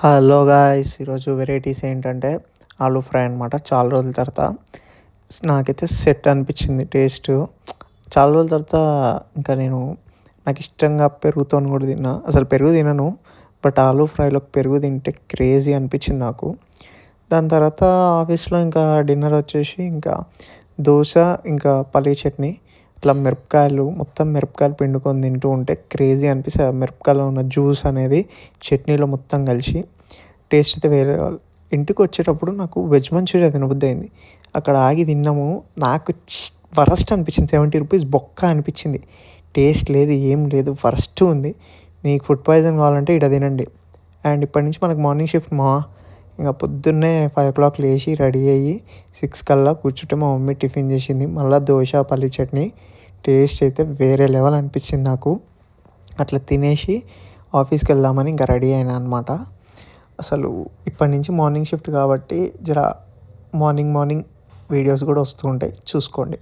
Hello guys, ఈరోజు varieties ఏంటంటే aloo fry అనమాట. చాలా రోజుల తర్వాత నాకైతే సెట్ అనిపించింది టేస్ట్. చాలా రోజుల తర్వాత ఇంకా నాకు ఇష్టంగా పెరుగుతో కూడా తిన్నా. అసలు పెరుగు తినను, బట్ ఆలూ ఫ్రైలో పెరుగు తింటే క్రేజీ అనిపించింది నాకు. దాని తర్వాత ఆఫీస్లో ఇంకా డిన్నర్ వచ్చేసి ఇంకా దోశ, ఇంకా పల్లీ చట్నీ, ఇట్లా మొత్తం మిరపకాయలు పిండుకొని తింటూ ఉంటే క్రేజీ అనిపిస్తుంది. ఆ మిరపకాయలో ఉన్న జ్యూస్ అనేది చట్నీలో మొత్తం కలిసి టేస్ట్ అయితే వేరే వాళ్ళు. ఇంటికి వచ్చేటప్పుడు నాకు వెజ్ మంచూరియా తినబుద్ధి అయింది. అక్కడ ఆగి తిన్నాము. నాకు వరస్ట్ అనిపించింది. 70 రూపీస్ బొక్క అనిపించింది. టేస్ట్ లేదు, ఏం లేదు, వరస్ట్ ఉంది. మీకు ఫుడ్ పాయిజన్ కావాలంటే ఇక్కడ తినండి. అండ్ ఇప్పటి నుంచి మనకు మార్నింగ్ షిఫ్ట్ ఇంకా పొద్దున్నే 5 o'clock లేచి రెడీ అయ్యి 6 కల్లా కూర్చుంటే మా మమ్మీ టిఫిన్ చేసింది. మళ్ళీ దోశ, పల్లి చట్నీ. టేస్ట్ అయితే వేరే లెవెల్ అనిపించింది నాకు. అట్లా తినేసి ఆఫీస్కి వెళ్దామని ఇంకా రెడీ అయినా అనమాట. అసలు ఇప్పటి నుంచి మార్నింగ్ షిఫ్ట్ కాబట్టి మార్నింగ్ వీడియోస్ కూడా వస్తూ ఉంటాయి, చూసుకోండి.